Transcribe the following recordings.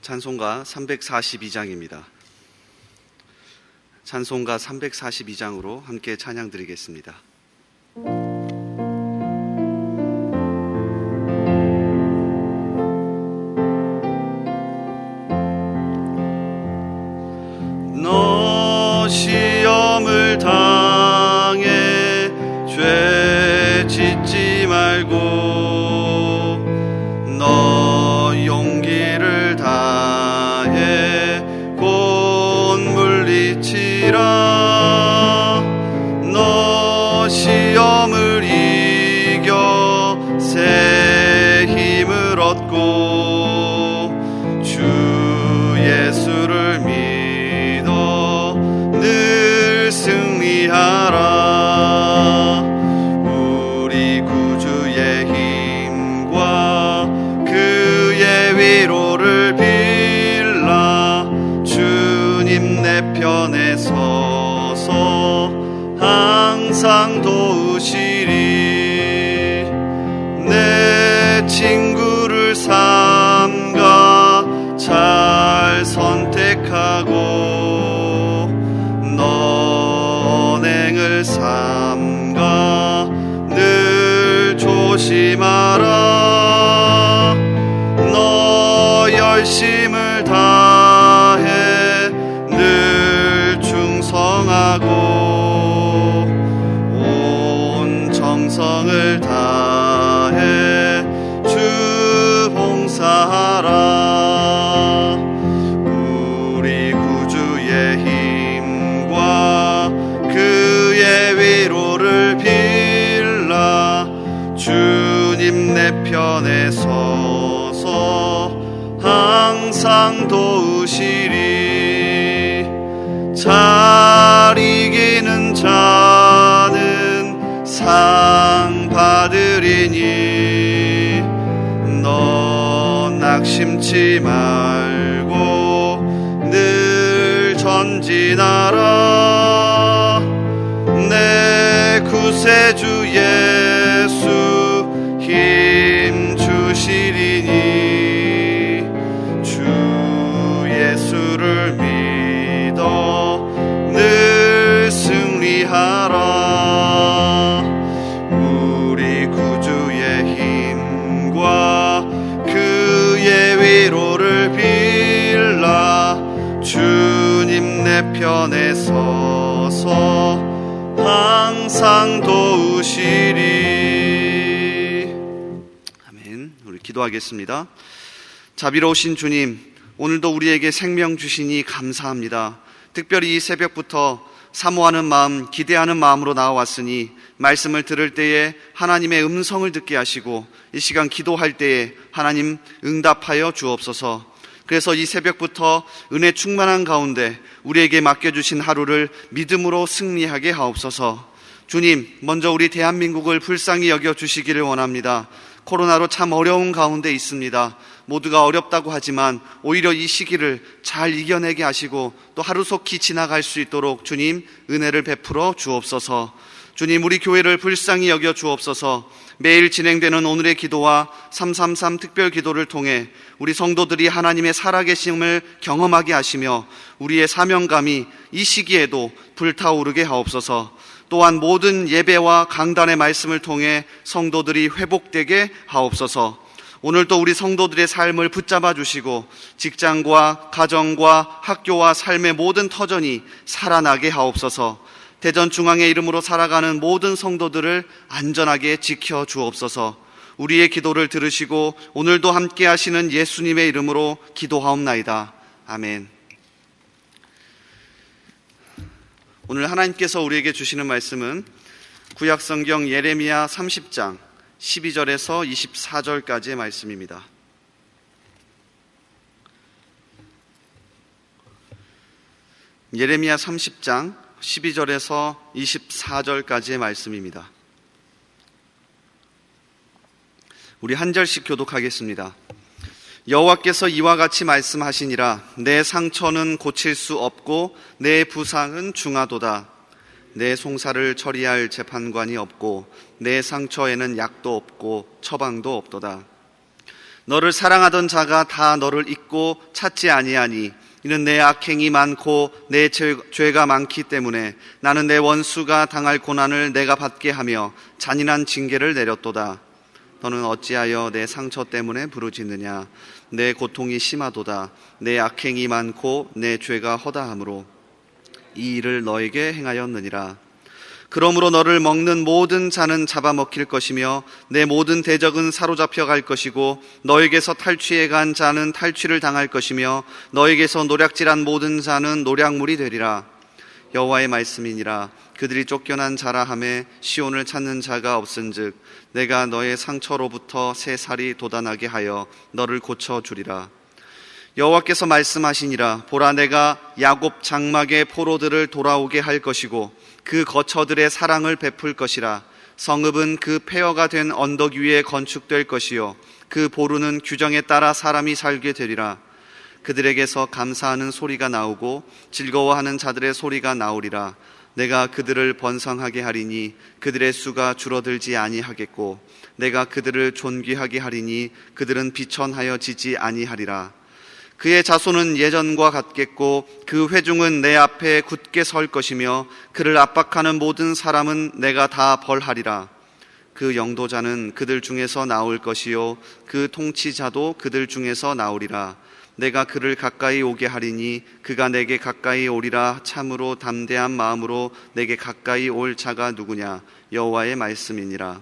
찬송가 342장입니다. 찬송가 342장으로 함께 찬양 드리겠습니다. 너 시험을 당해 죄 짓지 말고 너 용기를 다해 곧 물리치라. 너 시험을 이겨 새 힘을 얻고 주 예수를 믿어 늘 승리하라. 우리 구주의 힘과 그의 위로를 빌라. 주님 내 편에 서서 항상 도우시리. 내 친구를 삼가 잘 선택하고 너 언행을 삼가 늘 조심하라. 너 열심을 다해 늘 충성하고 온 정성을 다해 주 봉사하라. 우리 구주의 힘과 그의 위로를 빌라. 주님 내 편에 서서 항상 도우시리. 잘 이기는 자는 상 받으리니 너 낙심치 말고 늘 전진하라. 내 구세주 예수 힘 주시리니 주 예수를 믿어 늘 승리하라. 우리 구주의 힘과 그의 위로를 빌라. 주님 내 편에 서서 항상 도우시리. 아멘. 우리 기도하겠습니다. 자비로우신 주님, 오늘도 우리에게 생명 주시니 감사합니다. 특별히 이 새벽부터 사모하는 마음, 기대하는 마음으로 나와왔으니 말씀을 들을 때에 하나님의 음성을 듣게 하시고 이 시간 기도할 때에 하나님 응답하여 주옵소서. 그래서 이 새벽부터 은혜 충만한 가운데 우리에게 맡겨주신 하루를 믿음으로 승리하게 하옵소서. 주님, 먼저 우리 대한민국을 불쌍히 여겨주시기를 원합니다. 코로나로 참 어려운 가운데 있습니다. 모두가 어렵다고 하지만 오히려 이 시기를 잘 이겨내게 하시고 또 하루속히 지나갈 수 있도록 주님 은혜를 베풀어 주옵소서. 주님, 우리 교회를 불쌍히 여겨 주옵소서. 매일 진행되는 오늘의 기도와 333 특별 기도를 통해 우리 성도들이 하나님의 살아계심을 경험하게 하시며 우리의 사명감이 이 시기에도 불타오르게 하옵소서. 또한 모든 예배와 강단의 말씀을 통해 성도들이 회복되게 하옵소서. 오늘도 우리 성도들의 삶을 붙잡아 주시고 직장과 가정과 학교와 삶의 모든 터전이 살아나게 하옵소서. 대전중앙의 이름으로 살아가는 모든 성도들을 안전하게 지켜 주옵소서. 우리의 기도를 들으시고 오늘도 함께 하시는 예수님의 이름으로 기도하옵나이다. 아멘. 오늘 하나님께서 우리에게 주시는 말씀은 구약성경 예레미야 30장 12절에서 24절까지의 말씀입니다. 예레미야 30장 12절에서 24절까지의 말씀입니다. 우리 한 절씩 교독하겠습니다. 여호와께서 이와 같이 말씀하시니라. 내 상처는 고칠 수 없고 내 부상은 중하도다. 내 송사를 처리할 재판관이 없고 내 상처에는 약도 없고 처방도 없도다. 너를 사랑하던 자가 다 너를 잊고 찾지 아니하니 이는 내 악행이 많고 내 죄가 많기 때문에 나는 내 원수가 당할 고난을 내가 받게 하며 잔인한 징계를 내렸도다. 너는 어찌하여 내 상처 때문에 부르짖느냐? 내 고통이 심하도다. 내 악행이 많고 내 죄가 허다하므로 이 일을 너에게 행하였느니라. 그러므로 너를 먹는 모든 자는 잡아먹힐 것이며 내 모든 대적은 사로잡혀 갈 것이고 너에게서 탈취해 간 자는 탈취를 당할 것이며 너에게서 노략질한 모든 자는 노략물이 되리라. 여호와의 말씀이니라. 그들이 쫓겨난 자라 하매 시온을 찾는 자가 없은즉 내가 너의 상처로부터 새 살이 돋아나게 하여 너를 고쳐주리라. 여호와께서 말씀하시니라. 보라, 내가 야곱 장막의 포로들을 돌아오게 할 것이고 그 거처들의 사랑을 베풀 것이라. 성읍은 그 폐허가 된 언덕 위에 건축될 것이요 그 보루는 규정에 따라 사람이 살게 되리라. 그들에게서 감사하는 소리가 나오고 즐거워하는 자들의 소리가 나오리라. 내가 그들을 번성하게 하리니 그들의 수가 줄어들지 아니하겠고 내가 그들을 존귀하게 하리니 그들은 비천하여 지지 아니하리라. 그의 자손은 예전과 같겠고 그 회중은 내 앞에 굳게 설 것이며 그를 압박하는 모든 사람은 내가 다 벌하리라. 그 영도자는 그들 중에서 나올 것이요 그 통치자도 그들 중에서 나오리라. 내가 그를 가까이 오게 하리니 그가 내게 가까이 오리라. 참으로 담대한 마음으로 내게 가까이 올 자가 누구냐? 여호와의 말씀이니라.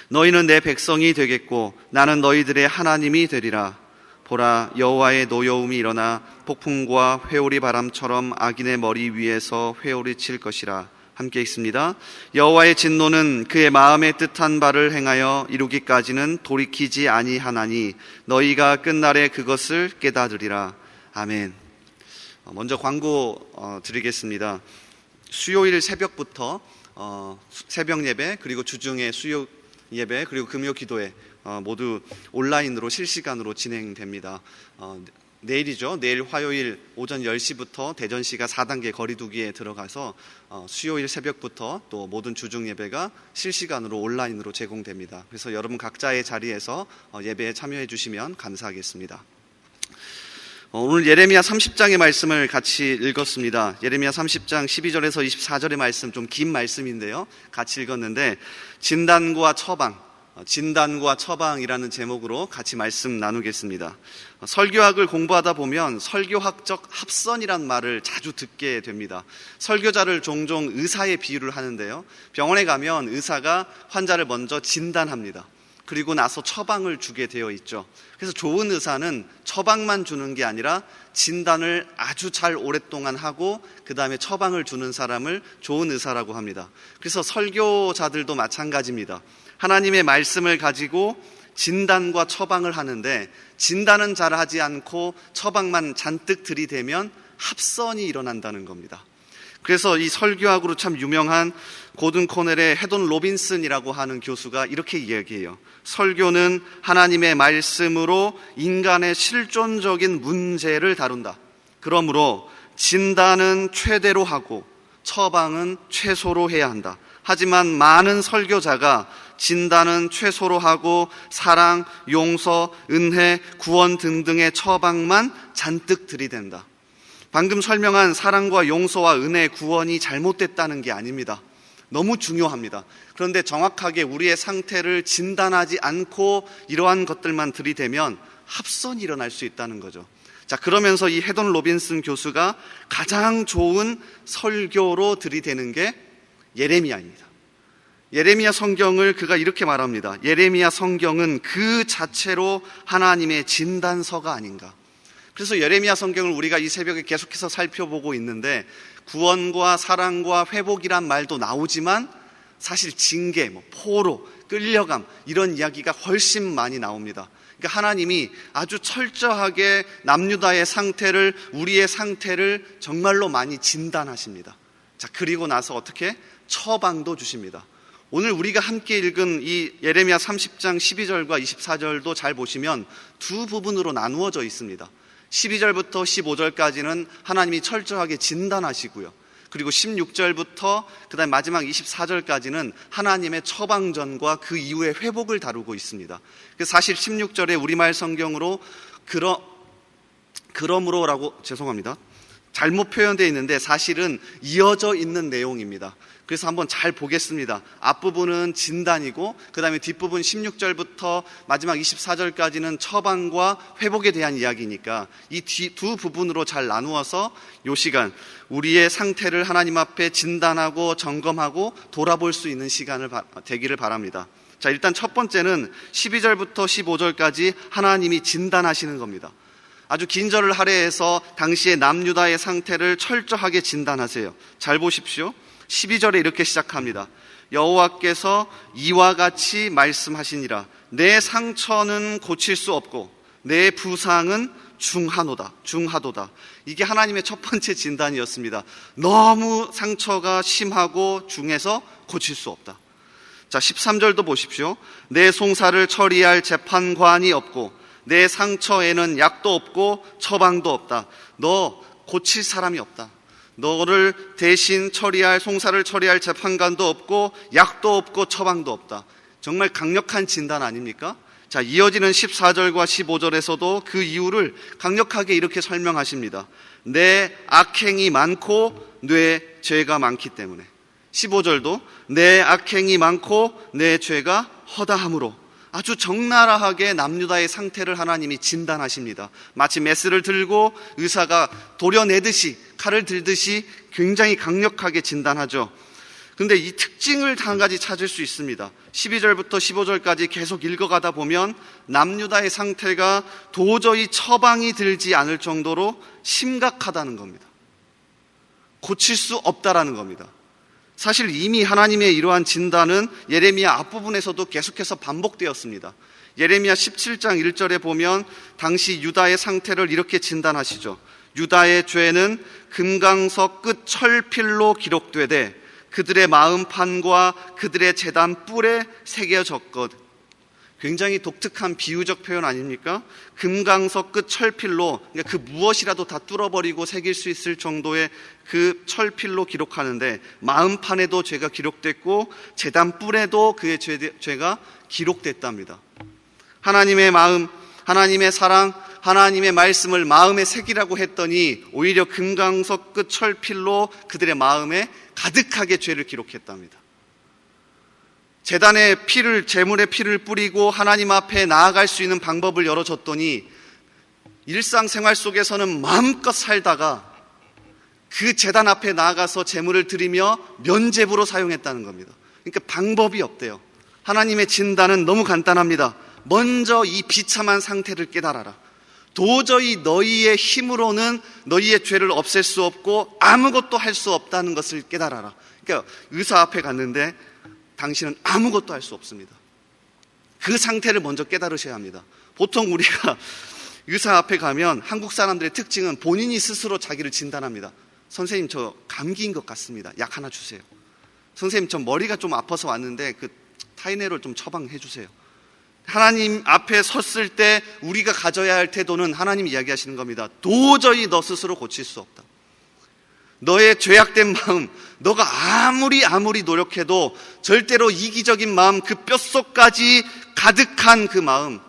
너희는 내 백성이 되겠고 나는 너희들의 하나님이 되리라. 보라, 여호와의 노여움이 일어나 폭풍과 회오리 바람처럼 악인의 머리 위에서 회오리 칠 것이라. 함께 읽습니다. 여호와의 진노는 그의 마음에 뜻한 바를 행하여 이루기까지는 돌이키지 아니하나니 너희가 끝날에 그것을 깨달으리라. 아멘. 먼저 광고 드리겠습니다. 수요일 새벽부터 새벽 예배, 그리고 주중에 수요 예배, 그리고 금요 기도회 모두 온라인으로 실시간으로 진행됩니다. 내일이죠. 내일 화요일 오전 10시부터 대전시가 4단계 거리두기에 들어가서 수요일 새벽부터 또 모든 주중 예배가 실시간으로 온라인으로 제공됩니다. 그래서 여러분 각자의 자리에서 예배에 참여해 주시면 감사하겠습니다. 오늘 예레미야 30장의 말씀을 같이 읽었습니다. 예레미야 30장 12절에서 24절의 말씀, 좀 긴 말씀인데요. 같이 읽었는데 진단과 처방이라는 제목으로 같이 말씀 나누겠습니다. 설교학을 공부하다 보면 설교학적 합선이란 말을 자주 듣게 됩니다. 설교자를 종종 의사의 비유를 하는데요. 병원에 가면 의사가 환자를 먼저 진단합니다. 그리고 나서 처방을 주게 되어 있죠. 그래서 좋은 의사는 처방만 주는 게 아니라 진단을 아주 잘 오랫동안 하고 그 다음에 처방을 주는 사람을 좋은 의사라고 합니다. 그래서 설교자들도 마찬가지입니다. 하나님의 말씀을 가지고 진단과 처방을 하는데 진단은 잘 하지 않고 처방만 잔뜩 들이대면 합선이 일어난다는 겁니다. 그래서 이 설교학으로 참 유명한 고든 코넬의 헤돈 로빈슨이라고 하는 교수가 이렇게 이야기해요. 설교는 하나님의 말씀으로 인간의 실존적인 문제를 다룬다. 그러므로 진단은 최대로 하고 처방은 최소로 해야 한다. 하지만 많은 설교자가 진단은 최소로 하고 사랑, 용서, 은혜, 구원 등등의 처방만 잔뜩 들이댄다. 방금 설명한 사랑과 용서와 은혜, 구원이 잘못됐다는 게 아닙니다. 너무 중요합니다. 그런데 정확하게 우리의 상태를 진단하지 않고 이러한 것들만 들이대면 합선이 일어날 수 있다는 거죠. 자, 그러면서 이 헤돈 로빈슨 교수가 가장 좋은 설교로 들이대는 게 예레미야입니다. 예레미야 성경을 그가 이렇게 말합니다. 예레미야 성경은 그 자체로 하나님의 진단서가 아닌가. 그래서 예레미야 성경을 우리가 이 새벽에 계속해서 살펴보고 있는데 구원과 사랑과 회복이란 말도 나오지만 사실 징계, 포로, 끌려감 이런 이야기가 훨씬 많이 나옵니다. 그러니까 하나님이 아주 철저하게 남유다의 상태를, 우리의 상태를 정말로 많이 진단하십니다. 자, 그리고 나서 어떻게? 처방도 주십니다. 오늘 우리가 함께 읽은 이 예레미야 30장 12절과 24절도 잘 보시면 두 부분으로 나누어져 있습니다. 12절부터 15절까지는 하나님이 철저하게 진단하시고요. 그리고 16절부터 그다음 마지막 24절까지는 하나님의 처방전과 그 이후의 회복을 다루고 있습니다. 그래서 사실 16절에 우리말 성경으로 그러므로라고 죄송합니다. 잘못 표현되어 있는데 사실은 이어져 있는 내용입니다. 그래서 한번 잘 보겠습니다. 앞부분은 진단이고 그 다음에 뒷부분 16절부터 마지막 24절까지는 처방과 회복에 대한 이야기니까 이 두 부분으로 잘 나누어서 이 시간 우리의 상태를 하나님 앞에 진단하고 점검하고 돌아볼 수 있는 시간을 되기를 바랍니다. 자, 일단 첫 번째는 12절부터 15절까지 하나님이 진단하시는 겁니다. 아주 긴 절을 할애해서 당시의 남유다의 상태를 철저하게 진단하세요. 잘 보십시오. 12절에 이렇게 시작합니다. 여호와께서 이와 같이 말씀하시니라. 내 상처는 고칠 수 없고 내 부상은 중하도다. 이게 하나님의 첫 번째 진단이었습니다. 너무 상처가 심하고 중해서 고칠 수 없다. 자, 13절도 보십시오. 내 송사를 처리할 재판관이 없고 내 상처에는 약도 없고 처방도 없다. 너 고칠 사람이 없다. 너를 대신 송사를 처리할 재판관도 없고 약도 없고 처방도 없다. 정말 강력한 진단 아닙니까? 자, 이어지는 14절과 15절에서도 그 이유를 강력하게 이렇게 설명하십니다. 내 악행이 많고 내 죄가 많기 때문에. 15절도 내 악행이 많고 내 죄가 허다함으로. 아주 적나라하게 남유다의 상태를 하나님이 진단하십니다. 마치 메스를 들고 의사가 도려내듯이 칼을 들듯이 굉장히 강력하게 진단하죠. 그런데 이 특징을 한 가지 찾을 수 있습니다. 12절부터 15절까지 계속 읽어가다 보면 남유다의 상태가 도저히 처방이 들지 않을 정도로 심각하다는 겁니다. 고칠 수 없다라는 겁니다. 사실 이미 하나님의 이러한 진단은 예레미야 앞부분에서도 계속해서 반복되었습니다. 예레미야 17장 1절에 보면 당시 유다의 상태를 이렇게 진단하시죠. 유다의 죄는 금강석 끝 철필로 기록되되 그들의 마음판과 그들의 제단 뿔에 새겨졌거든. 굉장히 독특한 비유적 표현 아닙니까? 금강석 끝 철필로, 그러니까 그 무엇이라도 다 뚫어버리고 새길 수 있을 정도의 그 철필로 기록하는데 마음판에도 죄가 기록됐고 제단 뿔에도 그의 죄가 기록됐답니다. 하나님의 마음, 하나님의 사랑, 하나님의 말씀을 마음에 새기라고 했더니 오히려 금강석 끝 철필로 그들의 마음에 가득하게 죄를 기록했답니다. 제단에 제물의 피를 뿌리고 하나님 앞에 나아갈 수 있는 방법을 열어줬더니 일상생활 속에서는 마음껏 살다가 그 제단 앞에 나아가서 제물을 드리며 면죄부로 사용했다는 겁니다. 그러니까 방법이 없대요. 하나님의 진단은 너무 간단합니다. 먼저 이 비참한 상태를 깨달아라. 도저히 너희의 힘으로는 너희의 죄를 없앨 수 없고 아무것도 할 수 없다는 것을 깨달아라. 그러니까 의사 앞에 갔는데 당신은 아무것도 할 수 없습니다. 그 상태를 먼저 깨달으셔야 합니다. 보통 우리가 의사 앞에 가면 한국 사람들의 특징은 본인이 스스로 자기를 진단합니다. 선생님, 저 감기인 것 같습니다. 약 하나 주세요. 선생님, 저 머리가 좀 아파서 왔는데 그 타이레놀 좀 처방해 주세요. 하나님 앞에 섰을 때 우리가 가져야 할 태도는 하나님이 이야기하시는 겁니다. 도저히 너 스스로 고칠 수 없다. 너의 죄악된 마음, 너가 아무리 노력해도 절대로 이기적인 마음, 그 뼛속까지 가득한 그 마음,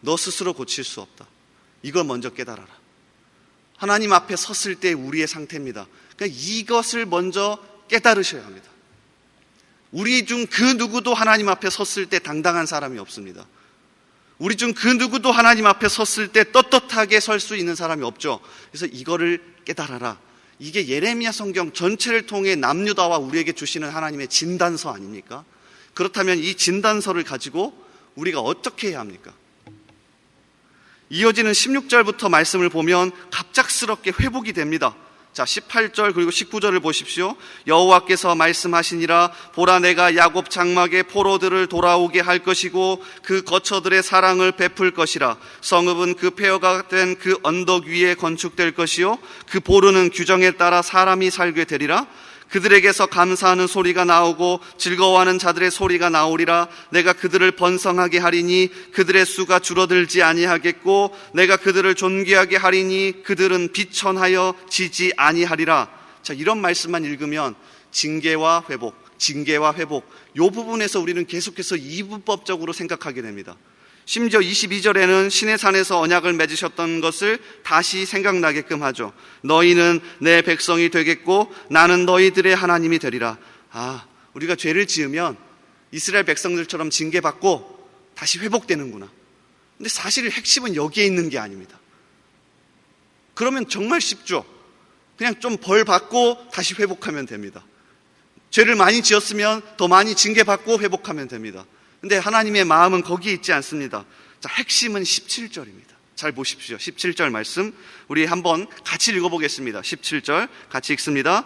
너 스스로 고칠 수 없다. 이걸 먼저 깨달아라. 하나님 앞에 섰을 때 우리의 상태입니다. 그러니까 이것을 먼저 깨달으셔야 합니다. 우리 중 그 누구도 하나님 앞에 섰을 때 당당한 사람이 없습니다. 우리 중 그 누구도 하나님 앞에 섰을 때 떳떳하게 설 수 있는 사람이 없죠. 그래서 이거를 깨달아라. 이게 예레미야 성경 전체를 통해 남유다와 우리에게 주시는 하나님의 진단서 아닙니까? 그렇다면 이 진단서를 가지고 우리가 어떻게 해야 합니까? 이어지는 16절부터 말씀을 보면 갑작스럽게 회복이 됩니다. 자, 18절 그리고 19절을 보십시오. 여호와께서 말씀하시니라. 보라, 내가 야곱 장막의 포로들을 돌아오게 할 것이고 그 거처들의 사랑을 베풀 것이라. 성읍은 그 폐허가 된 그 언덕 위에 건축될 것이요 그 보르는 규정에 따라 사람이 살게 되리라. 그들에게서 감사하는 소리가 나오고 즐거워하는 자들의 소리가 나오리라. 내가 그들을 번성하게 하리니 그들의 수가 줄어들지 아니하겠고 내가 그들을 존귀하게 하리니 그들은 비천하여 지지 아니하리라. 자, 이런 말씀만 읽으면 징계와 회복, 징계와 회복, 이 부분에서 우리는 계속해서 이분법적으로 생각하게 됩니다. 심지어 22절에는 시내산에서 언약을 맺으셨던 것을 다시 생각나게끔 하죠. 너희는 내 백성이 되겠고 나는 너희들의 하나님이 되리라. 우리가 죄를 지으면 이스라엘 백성들처럼 징계받고 다시 회복되는구나. 근데 사실 핵심은 여기에 있는 게 아닙니다. 그러면 정말 쉽죠. 그냥 좀 벌 받고 다시 회복하면 됩니다. 죄를 많이 지었으면 더 많이 징계받고 회복하면 됩니다. 근데 하나님의 마음은 거기에 있지 않습니다. 자, 핵심은 17절입니다. 잘 보십시오. 17절 말씀 우리 한번 같이 읽어보겠습니다. 17절 같이 읽습니다.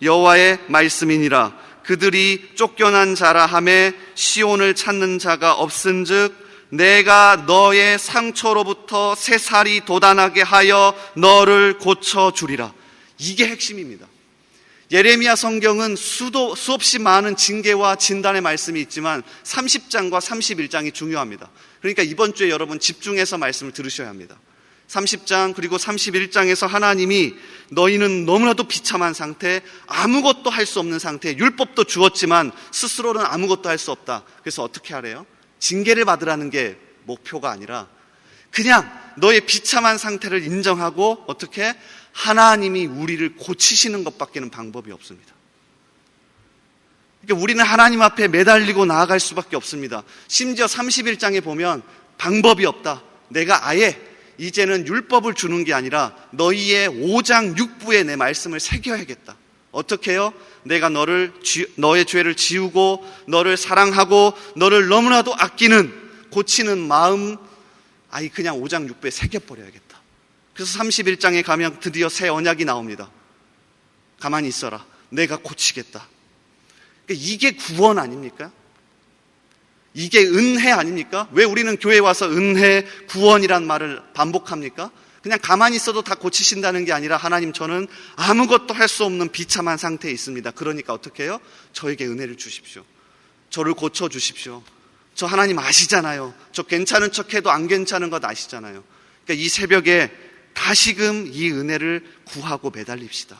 여호와의 말씀이니라. 그들이 쫓겨난 자라 하매 시온을 찾는 자가 없은즉 내가 너의 상처로부터 새살이 돋아나게 하여 너를 고쳐주리라. 이게 핵심입니다. 예레미야 성경은 수없이 많은 징계와 진단의 말씀이 있지만 30장과 31장이 중요합니다. 그러니까 이번 주에 여러분 집중해서 말씀을 들으셔야 합니다. 30장 그리고 31장에서 하나님이 너희는 너무나도 비참한 상태, 아무것도 할 수 없는 상태, 율법도 주었지만 스스로는 아무것도 할 수 없다. 그래서 어떻게 하래요? 징계를 받으라는 게 목표가 아니라 그냥 너의 비참한 상태를 인정하고 어떻게? 하나님이 우리를 고치시는 것밖에는 방법이 없습니다. 그러니까 우리는 하나님 앞에 매달리고 나아갈 수밖에 없습니다. 심지어 31장에 보면 방법이 없다. 내가 아예 이제는 율법을 주는 게 아니라 너희의 5장 6부에 내 말씀을 새겨야겠다. 어떻게 해요? 내가 너의 죄를 지우고 너를 사랑하고 너를 너무나도 아끼는 고치는 마음 그냥 5장 6부에 새겨버려야겠다. 그래서 31장에 가면 드디어 새 언약이 나옵니다. 가만히 있어라. 내가 고치겠다. 그러니까 이게 구원 아닙니까? 이게 은혜 아닙니까? 왜 우리는 교회에 와서 은혜, 구원이란 말을 반복합니까? 그냥 가만히 있어도 다 고치신다는 게 아니라 하나님 저는 아무것도 할 수 없는 비참한 상태에 있습니다. 그러니까 어떻게 해요? 저에게 은혜를 주십시오. 저를 고쳐주십시오. 저 하나님 아시잖아요. 저 괜찮은 척해도 안 괜찮은 것 아시잖아요. 그러니까 이 새벽에 다시금 이 은혜를 구하고 매달립시다.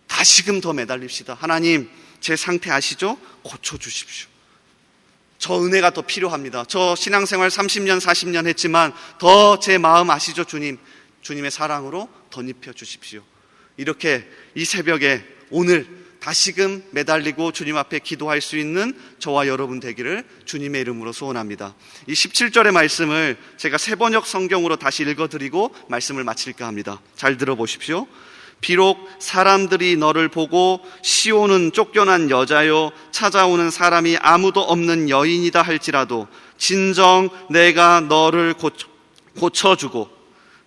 다시금 더 매달립시다. 하나님 제 상태 아시죠? 고쳐주십시오. 저 은혜가 더 필요합니다. 저 신앙생활 30년 40년 했지만 더 제 마음 아시죠? 주님의 사랑으로 덧입혀 주십시오. 이렇게 이 새벽에 오늘 다시금 매달리고 주님 앞에 기도할 수 있는 저와 여러분 되기를 주님의 이름으로 소원합니다. 이 17절의 말씀을 제가 새번역 성경으로 다시 읽어드리고 말씀을 마칠까 합니다. 잘 들어보십시오. 비록 사람들이 너를 보고 시온은 쫓겨난 여자요 찾아오는 사람이 아무도 없는 여인이다 할지라도 진정 내가 너를 고쳐주고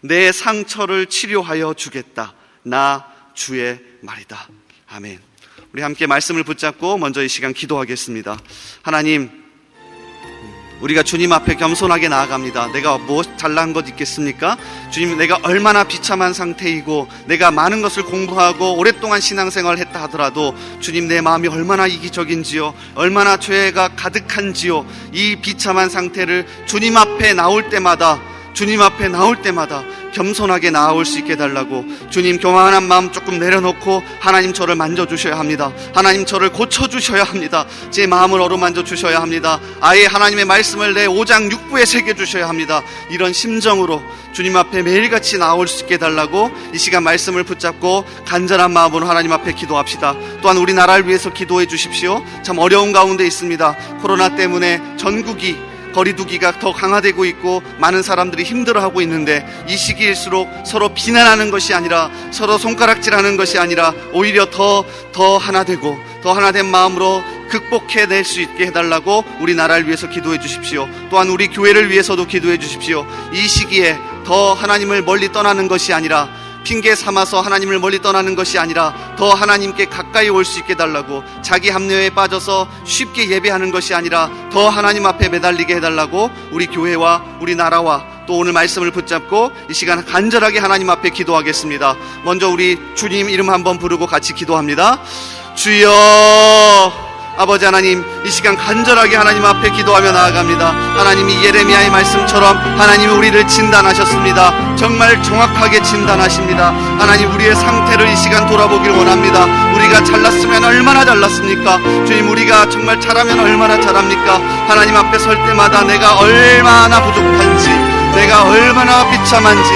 내 상처를 치료하여 주겠다. 나 주의 말이다. 아멘. 우리 함께 말씀을 붙잡고 먼저 이 시간 기도하겠습니다. 하나님, 우리가 주님 앞에 겸손하게 나아갑니다. 내가 뭐 잘난 것 있겠습니까? 주님, 내가 얼마나 비참한 상태이고 내가 많은 것을 공부하고 오랫동안 신앙생활을 했다 하더라도 주님 내 마음이 얼마나 이기적인지요, 얼마나 죄가 가득한지요, 이 비참한 상태를 주님 앞에 나올 때마다 겸손하게 나아올 수 있게 해달라고 주님 교만한 마음 조금 내려놓고 하나님 저를 만져주셔야 합니다. 하나님 저를 고쳐주셔야 합니다. 제 마음을 어루만져 주셔야 합니다. 아예 하나님의 말씀을 내 5장 6부에 새겨주셔야 합니다. 이런 심정으로 주님 앞에 매일같이 나올 수 있게 해달라고 이 시간 말씀을 붙잡고 간절한 마음으로 하나님 앞에 기도합시다. 또한 우리나라를 위해서 기도해 주십시오. 참 어려운 가운데 있습니다. 코로나 때문에 전국이 거리두기가 더 강화되고 있고 많은 사람들이 힘들어하고 있는데 이 시기일수록 서로 비난하는 것이 아니라 서로 손가락질하는 것이 아니라 오히려 더 하나 되고 더 하나된 마음으로 극복해낼 수 있게 해달라고 우리나라를 위해서 기도해 주십시오. 또한 우리 교회를 위해서도 기도해 주십시오. 이 시기에 더 하나님을 멀리 떠나는 것이 아니라 핑계 삼아서 하나님을 멀리 떠나는 것이 아니라 더 하나님께 가까이 올 수 있게 해달라고, 자기 합리화에 빠져서 쉽게 예배하는 것이 아니라 더 하나님 앞에 매달리게 해달라고 우리 교회와 우리 나라와 또 오늘 말씀을 붙잡고 이 시간 간절하게 하나님 앞에 기도하겠습니다. 먼저 우리 주님 이름 한번 부르고 같이 기도합니다. 주여 아버지 하나님, 이 시간 간절하게 하나님 앞에 기도하며 나아갑니다. 하나님이 예레미야의 말씀처럼 하나님이 우리를 진단하셨습니다. 정말 정확하게 진단하십니다. 하나님, 우리의 상태를 이 시간 돌아보길 원합니다. 우리가 잘났으면 얼마나 잘났습니까? 주님, 우리가 정말 잘하면 얼마나 잘합니까? 하나님 앞에 설 때마다 내가 얼마나 부족한지, 내가 얼마나 비참한지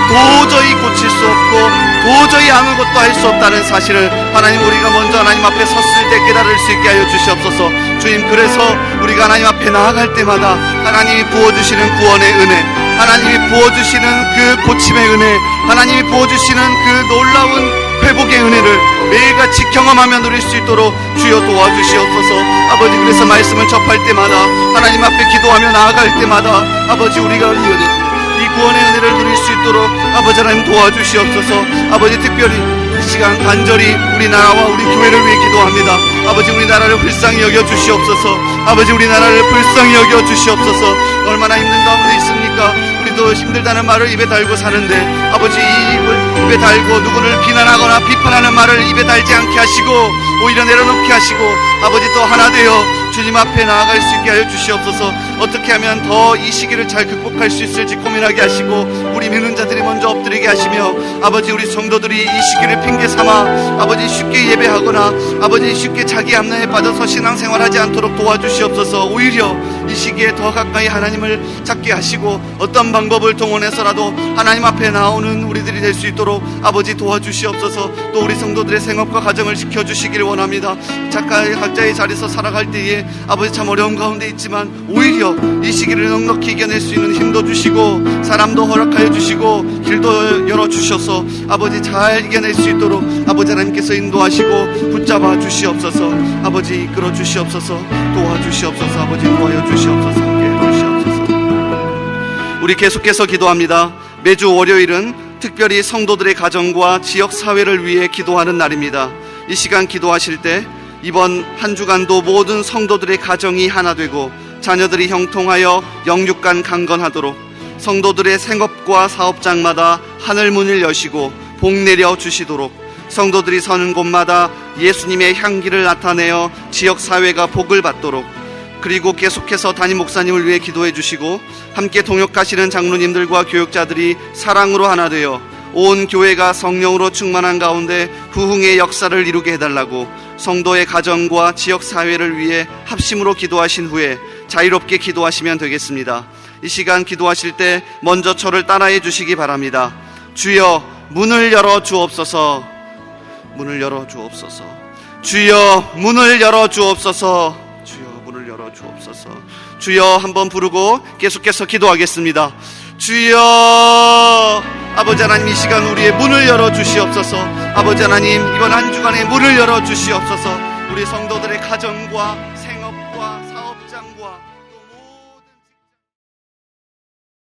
도저히 고칠 수 없고 도저히 아무것도 할 수 없다는 사실을 하나님, 우리가 먼저 하나님 앞에 섰을 때 깨달을 수 있게 하여 주시옵소서. 주님, 그래서 우리가 하나님 앞에 나아갈 때마다 하나님이 부어주시는 구원의 은혜, 하나님이 부어주시는 그 고침의 은혜, 하나님이 부어주시는 그 놀라운 회복의 은혜를 매일같이 경험하며 누릴 수 있도록 주여 도와주시옵소서. 아버지, 그래서 말씀을 접할 때마다, 하나님 앞에 기도하며 나아갈 때마다 아버지, 우리가 이 구원의 은혜를 누릴 수 있도록 아버지 하나님 도와주시옵소서. 아버지, 특별히 이 시간 간절히 우리나라와 우리 교회를 위해 기도합니다. 아버지, 우리나라를 불쌍히 여겨 주시옵소서. 아버지, 우리나라를 불쌍히 여겨 주시옵소서. 얼마나 힘든 가운데 있습니까? 우리도 힘들다는 말을 입에 달고 사는데 아버지, 이 입을 입에 달고 누구를 비난하거나 비판하는 말을 입에 달지 않게 하시고 오히려 내려놓게 하시고 아버지, 또 하나 되어 주님 앞에 나아갈 수 있게 하여 주시옵소서. 어떻게 하면 더 이 시기를 잘 극복할 수 있을지 고민하게 하시고 우리 믿는 자들이 먼저 엎드리게 하시며 아버지, 우리 성도들이 이 시기를 핑계 삼아 아버지 쉽게 예배하거나 아버지 쉽게 자기 암란에 빠져서 신앙생활하지 않도록 도와주시옵소서. 오히려 이 시기에 더 가까이 하나님을 찾게 하시고 어떤 방법을 동원해서라도 하나님 앞에 나오는 우리들이 될 수 있도록 아버지 도와주시옵소서. 또 우리 성도들의 생업과 가정을 지켜주시길 원합니다. 각자의 자리에서 살아갈 때에 아버지, 참 어려운 가운데 있지만 오히려 이 시기를 넉넉히 이겨낼 수 있는 힘도 주시고 사람도 허락하여 주시고 길도 열어주셔서 아버지 잘 이겨낼 수 있도록 아버지 하나님께서 인도하시고 붙잡아 주시옵소서. 아버지, 이끌어 주시옵소서. 도와주시옵소서. 아버지, 도와여 주시옵소서. 함께해 주시옵소서. 우리 계속해서 기도합니다. 매주 월요일은 특별히 성도들의 가정과 지역사회를 위해 기도하는 날입니다. 이 시간 기도하실 때 이번 한 주간도 모든 성도들의 가정이 하나 되고 자녀들이 형통하여 영육간 강건하도록 성도들의 생업과 사업장마다 하늘 문을 여시고 복 내려 주시도록 성도들이 서는 곳마다 예수님의 향기를 나타내어 지역사회가 복을 받도록, 그리고 계속해서 담임 목사님을 위해 기도해 주시고 함께 동역하시는 장로님들과 교육자들이 사랑으로 하나 되어 온 교회가 성령으로 충만한 가운데 부흥의 역사를 이루게 해달라고 성도의 가정과 지역사회를 위해 합심으로 기도하신 후에 자유롭게 기도하시면 되겠습니다. 이 시간 기도하실 때 먼저 저를 따라해 주시기 바랍니다. 주여, 문을 열어 주옵소서. 문을 열어 주옵소서. 주여, 문을 열어 주옵소서. 주여, 문을 열어 주옵소서. 주여 한번 부르고 계속해서 기도하겠습니다. 주여. 아버지 하나님, 이 시간 우리의 문을 열어 주시옵소서. 아버지 하나님, 이번 한 주간의 문을 열어 주시옵소서. 우리 성도들의 가정과